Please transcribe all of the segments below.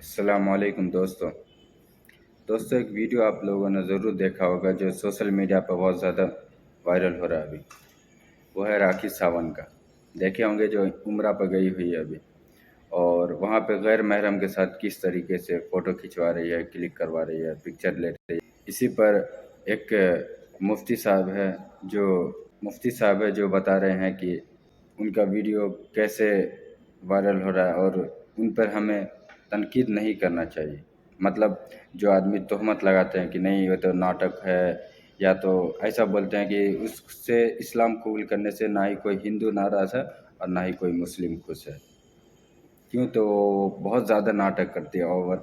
السلام علیکم دوستوں ایک ویڈیو آپ لوگوں نے ضرور دیکھا ہوگا جو سوشل میڈیا پہ بہت زیادہ وائرل ہو رہا ہے ابھی. وہ ہے راکھی ساونت کا. دیکھے ہوں گے جو عمرہ پہ گئی ہوئی ہے ابھی، اور وہاں پہ غیر محرم کے ساتھ کس طریقے سے فوٹو کھنچوا رہی ہے، کلک کروا رہی ہے، پکچر لے رہی ہے. اسی پر ایک مفتی صاحب ہے جو بتا رہے ہیں کہ ان کا ویڈیو کیسے وائرل ہو رہا ہے اور ان پر ہمیں تنقید نہیں کرنا چاہیے. مطلب جو آدمی تہمت لگاتے ہیں کہ نہیں یہ تو ناٹک ہے، یا تو ایسا بولتے ہیں کہ اس سے اسلام قبول کرنے سے نہ ہی کوئی ہندو ناراض ہے اور نہ ہی کوئی مسلم خوش ہے. کیوں؟ تو وہ بہت زیادہ ناٹک کرتی ہے، اوور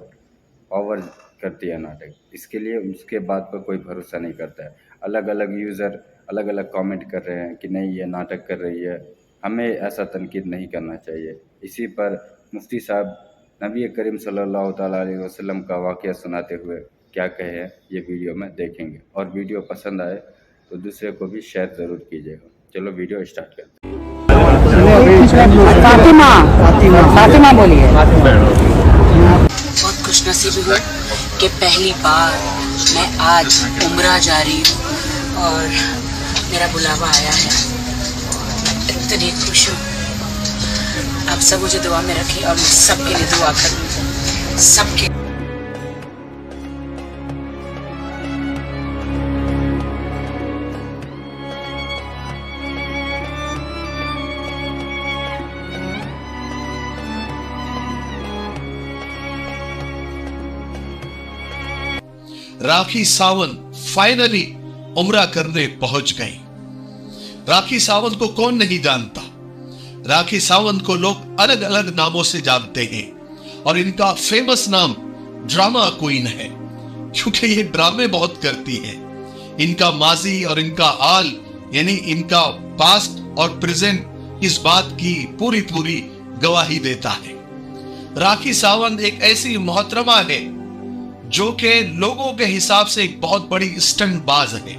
کرتی ہے ناٹک. اس کے لیے اس کے بات پر کوئی بھروسہ نہیں کرتا ہے. الگ الگ یوزر الگ الگ کامنٹ کر رہے ہیں کہ نہیں یہ ناٹک کر رہی ہے. ہمیں ایسا تنقید نہیں کرنا چاہیے. اسی پر مفتی صاحب نبی کریم صلی اللہ تعالیٰ علیہ وسلم کا واقعہ سناتے ہوئے کیا کہے ہیں یہ ویڈیو میں دیکھیں گے. اور ویڈیو پسند آئے تو دوسرے کو بھی شیئر ضرور کیجیے گا. چلو ویڈیو اسٹارٹ کرتے ہیں. فاطمہ بولیے. بہت خوش نصیب ہوں کہ پہلی بار میں آج عمرہ جا رہی ہوں اور میرا بلاوا آیا ہے. اتنی خوش ہوں. آپ سب مجھے دعا میں رکھیں اور میں سب کے لیے دعا کروں. سب کے راکھی ساونت فائنلی عمرہ کرنے پہنچ گئی. راکھی ساونت کو کون نہیں جانتا؟ راکھی ساونت کو لوگ الگ الگ ناموں سے جانتے ہیں اور ان کا فیمس نام ڈرامہ کوئین ہے، کیونکہ یہ ڈرامے بہت کرتی ہے. ان کا ماضی اور ان کا حال یعنی ان کا پاسٹ اور پریزنٹ اس بات کی پوری گواہی دیتا ہے. راکھی ساونت ایک ایسی محترمہ ہے جو کہ لوگوں کے حساب سے ایک بہت بڑی اسٹنٹ باز ہے.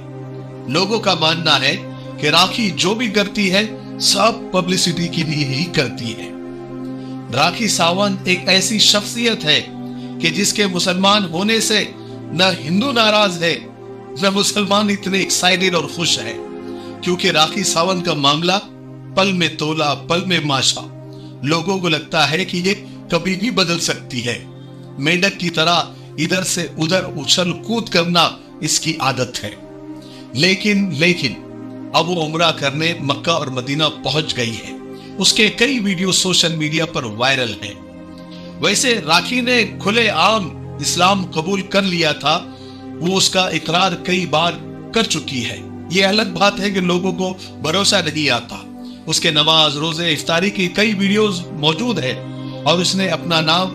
لوگوں کا ماننا ہے کہ راکھی جو بھی کرتی ہے سب پبلسٹی کے لیے ہی کرتی ہے. راکھی ساونت ایک ایسی شخصیت ہے کہ جس کے مسلمان ہونے سے نہ ہندو ناراض ہے نہ مسلمان اتنے ایکسائٹڈ اور خوش ہے، کیونکہ راکھی ساونت کا معاملہ پل میں تولا پل میں ماشا. لوگوں کو لگتا ہے کہ یہ کبھی بھی بدل سکتی ہے. میڈک کی طرح ادھر سے ادھر اچھل کود کرنا اس کی عادت ہے. لیکن اب وہ عمرہ کرنے مکہ اور مدینہ پہنچ گئی ہے. اس کے کئی ویڈیو سوشل میڈیا پر وائرل ہیں. ویسے راکھی نے کھلے عام اسلام قبول کر لیا تھا، وہ اس کا اقرار کئی بار کر چکی ہے. یہ الگ بات ہے کہ لوگوں کو بھروسہ نہیں آتا. اس کے نماز روزے افطاری کی کئی ویڈیوز موجود ہے اور اس نے اپنا نام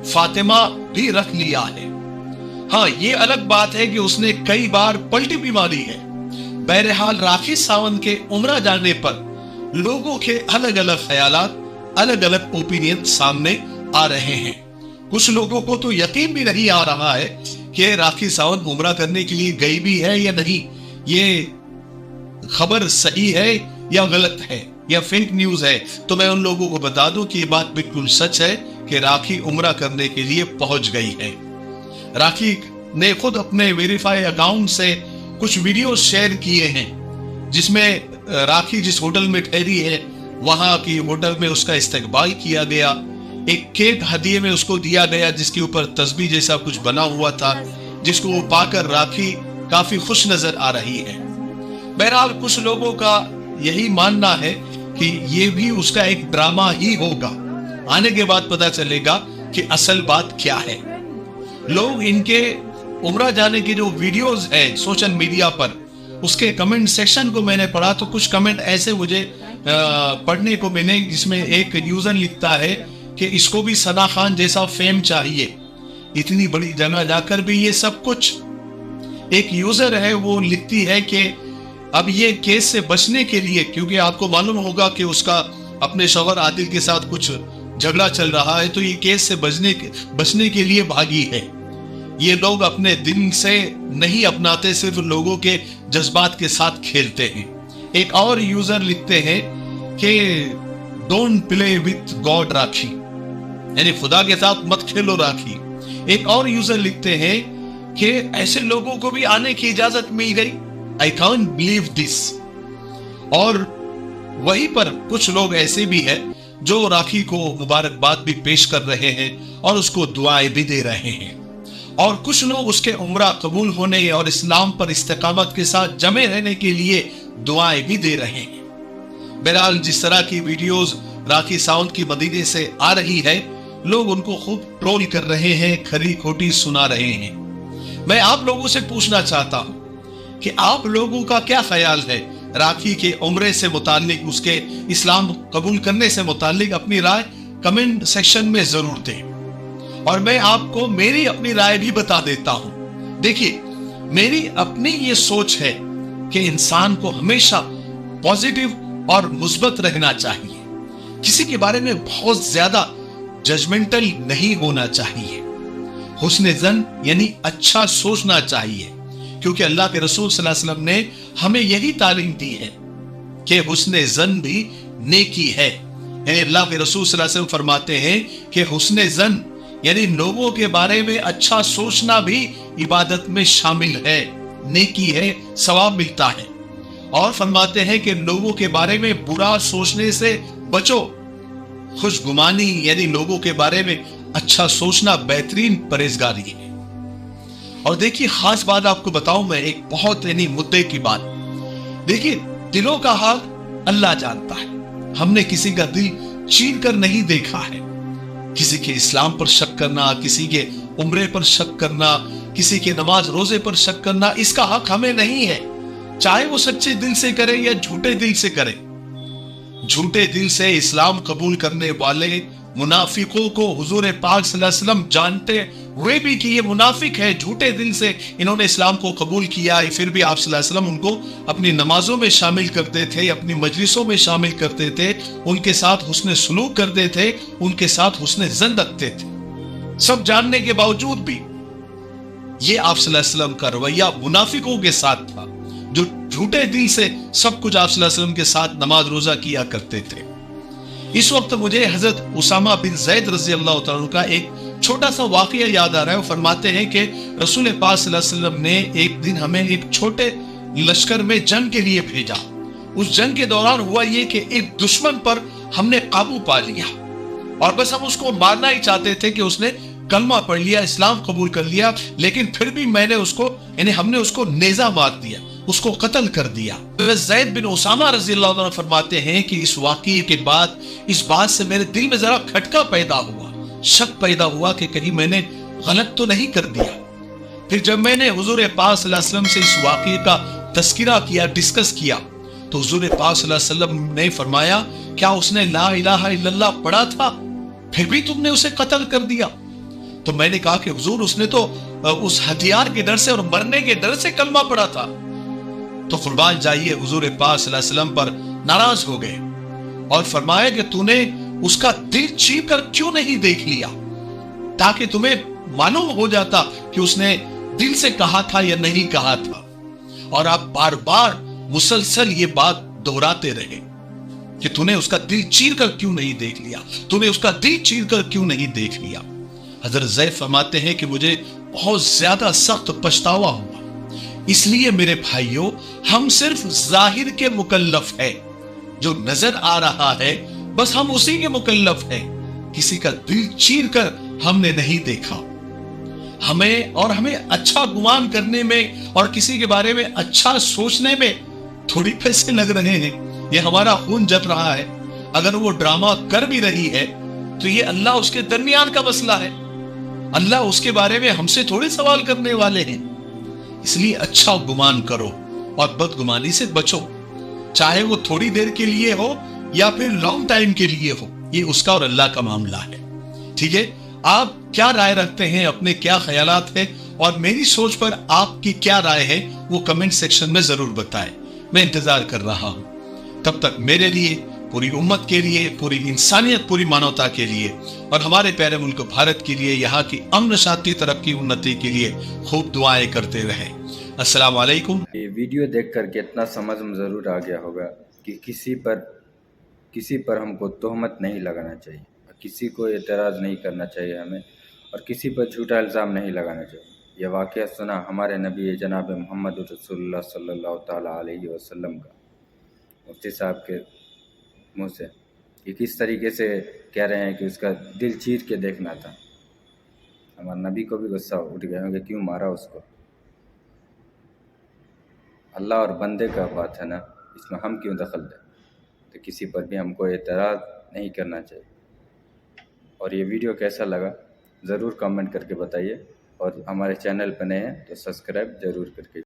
فاطمہ بھی رکھ لیا ہے. ہاں، یہ الگ بات ہے کہ اس نے کئی بار پلٹی بھی ماری ہے. بہرحال راکھی ساونت کے عمرہ جانے پر لوگوں کے الگ الگ خیالات، الگ الگ اوپینین سامنے آ رہے ہیں. کچھ لوگوں کو تو یقین بھی نہیں آ رہا ہے کہ راکھی ساونت عمرہ کرنے کے لیے گئی بھی ہے یا نہیں، یہ خبر صحیح ہے یا غلط ہے یا فیک نیوز ہے. تو میں ان لوگوں کو بتا دوں کہ یہ بات بالکل سچ ہے کہ راکھی عمرہ کرنے کے لیے پہنچ گئی ہے. راکھی نے خود اپنے ویریفائی اکاؤنٹ سے کچھ ویڈیوز شیئر کیے ہیں جس میں راکھی جس ہوٹل میں ٹھہری ہے وہاں کی ہوٹل میں اس کا استقبال کیا گیا. ایک کیک ہدیے میں اس کو دیا گیا جس کے اوپر تسبیح جیسا کچھ بنا ہوا تھا، جس کو پا کر راکھی کافی خوش نظر آ رہی ہے. بہرحال کچھ لوگوں کا یہی ماننا ہے کہ یہ بھی اس کا ایک ڈرامہ ہی ہوگا. آنے کے بعد پتا چلے گا کہ اصل بات کیا ہے. لوگ ان کے عمرہ جانے کی جو ویڈیوز ہیں سوشل میڈیا پر، اس کے کمنٹ سیکشن کو میں نے پڑھا تو کچھ کمنٹ ایسے مجھے پڑھنے کو ملے جس میں ایک یوزر لکھتا ہے کہ اس کو بھی ثنا خان جیسا فیم چاہیے، اتنی بڑی جگہ جا کر بھی یہ سب کچھ. ایک یوزر ہے وہ لکھتی ہے کہ اب یہ کیس سے بچنے کے لیے، کیونکہ آپ کو معلوم ہوگا کہ اس کا اپنے شوہر عادل کے ساتھ کچھ جھگڑا چل رہا ہے، تو یہ کیس سے بچنے کے لیے بھاگی ہے. یہ لوگ اپنے دل سے نہیں اپناتے، صرف لوگوں کے جذبات کے ساتھ کھیلتے ہیں. ایک اور یوزر لکھتے ہیں کہ don't play with God rakhi, یعنی خدا کے ساتھ مت کھیلو راکھی۔ ایک اور یوزر لکھتے ہیں کہ ایسے لوگوں کو بھی آنے کی اجازت مل گئی، I can't believe this۔ اور وہیں پر کچھ لوگ ایسے بھی ہیں جو راکھی کو مبارکباد بھی پیش کر رہے ہیں اور اس کو دعائیں بھی دے رہے ہیں، اور کچھ لوگ اس کے عمرہ قبول ہونے اور اسلام پر استقامت کے ساتھ جمے رہنے کے لیے دعائیں بھی دے رہے ہیں۔ بہرحال جس طرح کی ویڈیوز راکھی ساونت کی مدینے سے آ رہی ہے، لوگ ان کو خوب ٹرول کر رہے ہیں، کھری کھوٹی سنا رہے ہیں۔ میں آپ لوگوں سے پوچھنا چاہتا ہوں کہ آپ لوگوں کا کیا خیال ہے راکھی کے عمرے سے متعلق، اس کے اسلام قبول کرنے سے متعلق؟ اپنی رائے کمنٹ سیکشن میں ضرور دیں، اور میں آپ کو میری اپنی رائے بھی بتا دیتا ہوں۔ دیکھیے، میری اپنی یہ سوچ ہے کہ انسان کو ہمیشہ پازیٹیو اور مثبت رہنا چاہیے، کسی کے بارے میں بہت زیادہ ججمنٹل نہیں ہونا چاہیے، حسن ظن یعنی اچھا سوچنا چاہیے، کیونکہ اللہ کے رسول صلی اللہ علیہ وسلم نے ہمیں یہی تعلیم دی ہے کہ حسن ظن بھی نیکی ہے۔ یعنی اللہ کے رسول صلی اللہ علیہ وسلم فرماتے ہیں کہ حسن ظن یعنی لوگوں کے بارے میں اچھا سوچنا بھی عبادت میں شامل ہے، نیکی ہے، ثواب ملتا ہے۔ اور فرماتے ہیں کہ لوگوں کے بارے میں برا سوچنے سے بچو، خوش گمانی یعنی لوگوں کے بارے میں اچھا سوچنا بہترین پرہیزگاری ہے۔ اور دیکھیے، خاص بات آپ کو بتاؤں میں، ایک بہت مدعے کی بات، دیکھیے دلوں کا حال اللہ جانتا ہے۔ ہم نے کسی کا دل چیر کر نہیں دیکھا ہے۔ کسی کے اسلام پر شک کرنا، کسی کے عمرے پر شک کرنا، کسی کے نماز روزے پر شک کرنا، اس کا حق ہمیں نہیں ہے، چاہے وہ سچے دل سے کرے یا جھوٹے دل سے کرے۔ جھوٹے دل سے اسلام قبول کرنے والے منافقوں کو حضور پاک صلی اللہ علیہ وسلم جانتے ہوئے بھی کہ یہ منافق ہے، جھوٹے دل سے انہوں نے اسلام کو قبول کیا، پھر بھی آپ صلی اللہ علیہ وسلم ان کو اپنی نمازوں میں شامل کرتے تھے، اپنی مجلسوں میں شامل کرتے تھے، ان کے ساتھ حسن سلوک کرتے تھے، ان کے ساتھ حسن ظن رکھتے تھے۔ سب جاننے کے باوجود بھی یہ آپ صلی اللہ علیہ وسلم کا رویہ منافقوں کے ساتھ تھا، جو جھوٹے دل سے سب کچھ آپ صلی اللہ علیہ وسلم کے ساتھ نماز روزہ کیا کرتے تھے۔ اس وقت مجھے حضرت اسامہ بن زید رضی اللہ تعالیٰ عنہ کا ایک چھوٹا سا واقعہ یاد آ رہا ہے۔ وہ فرماتے ہیں کہ رسول پاک صلی اللہ علیہ وسلم نے ایک دن ہمیں ایک چھوٹے لشکر میں جنگ کے لیے بھیجا۔ اس جنگ کے دوران ہوا یہ کہ ایک دشمن پر ہم نے قابو پا لیا، اور بس ہم اس کو مارنا ہی چاہتے تھے کہ اس نے کلمہ پڑھ لیا، اسلام قبول کر لیا، لیکن پھر بھی ہم نے اس کو نیزہ مار دیا، اس کو قتل کر دیا۔ زید بن اسامہ رضی اللہ عنہ فرماتے ہیں کہ اس واقعے کے بعد اس بات سے میرے دل میں ذرا کھٹکا پیدا ہوا، شک پیدا ہوا کہ کہیں میں نے غلط تو نہیں کر دیا۔ پھر جب میں نے حضور پاک صلی اللہ علیہ وسلم سے اس واقعے کا تذکرہ کیا، ڈسکس کیا، تو حضور پاک صلی اللہ علیہ وسلم نے فرمایا، کیا اس نے لا الہ الا اللہ پڑھا تھا پھر بھی تم نے اسے قتل کر دیا؟ تو میں نے کہا کہ حضور اس نے تو اس ہتھیار کے ڈر سے اور مرنے کے ڈر سے کلمہ پڑھا تھا۔ تو قربان جائیے، حضور پاک صلی اللہ علیہ وسلم پر ناراض ہو گئے اور فرمایا کہ تو نے اس کا دل چیر کر کیوں نہیں دیکھ لیا، تاکہ تمہیں معلوم ہو جاتا کہ اس نے دل سے کہا تھا یا نہیں کہا تھا۔ اور آپ بار بار مسلسل یہ بات دہراتے رہے کہ تو نے اس کا دل چیر کر کیوں نہیں دیکھ لیا، تو نے اس کا دل چیر کر کیوں نہیں دیکھ لیا۔ حضرت زید فرماتے ہیں کہ مجھے بہت زیادہ سخت پچھتاوا ہوا۔ اس لیے میرے بھائیوں، ہم صرف ظاہر کے مکلف ہیں، جو نظر آ رہا ہے بس ہم اسی کے مکلف ہیں، کسی کا دل چیر کر ہم نے نہیں دیکھا۔ ہمیں اچھا گمان کرنے میں اور کسی کے بارے میں اچھا سوچنے میں تھوڑی پیسے لگ رہے ہیں، یہ ہمارا خون جل رہا ہے۔ اگر وہ ڈرامہ کر بھی رہی ہے تو یہ اللہ اس کے درمیان کا مسئلہ ہے، اللہ اس کے بارے میں ہم سے تھوڑے سوال کرنے والے ہیں۔ اس لیے اچھا گمان کرو اور بدگمانی سے بچو، چاہے وہ تھوڑی دیر کے لیے ہو یا پھر لانگ ٹائم کے لیے ہو، یہ اس کا اور اللہ کا معاملہ ہے۔ ٹھیک ہے، آپ کیا رائے رکھتے ہیں، اپنے کیا خیالات ہیں، اور میری سوچ پر آپ کی کیا رائے ہے وہ کمنٹ سیکشن میں ضرور بتائیں، میں انتظار کر رہا ہوں۔ تب تک میرے لیے، پوری امت کے لیے، پوری انسانیت، پوری مانوتا کے لیے اور ہمارے پیارے ملک بھارت کے لیے، یہاں کی امن شانتی، ترقی، انتی کے لیے خوب دعائیں کرتے رہیں۔ السلام علیکم۔ یہ ویڈیو دیکھ کر کے اتنا سمجھ میں ضرور آ گیا ہوگا کہ کسی پر ہم کو تہمت نہیں لگانا چاہیے۔ کسی کو اعتراض نہیں کرنا چاہیے ہمیں، اور کسی پر جھوٹا الزام نہیں لگانا چاہیے۔ یہ واقعہ سنا ہمارے نبی جناب محمد رسول اللہ صلی اللہ تعالیٰ علیہ وسلم کا مفتی صاحب کے منہ سے، کہ کس طریقے سے کہہ رہے ہیں کہ اس کا دل چیر کے دیکھنا تھا۔ ہمارے نبی کو بھی غصہ اٹھ گیا کہ کیوں مارا اس کو۔ اللہ اور بندے کا بات ہے نا، اس میں ہم کیوں دخل دیں؟ تو کسی پر بھی ہم کو اعتراض نہیں کرنا چاہیے۔ اور یہ ویڈیو کیسا لگا ضرور کامنٹ کر کے بتائیے، اور ہمارے چینل پہ نئے ہیں تو سبسکرائب ضرور کر کے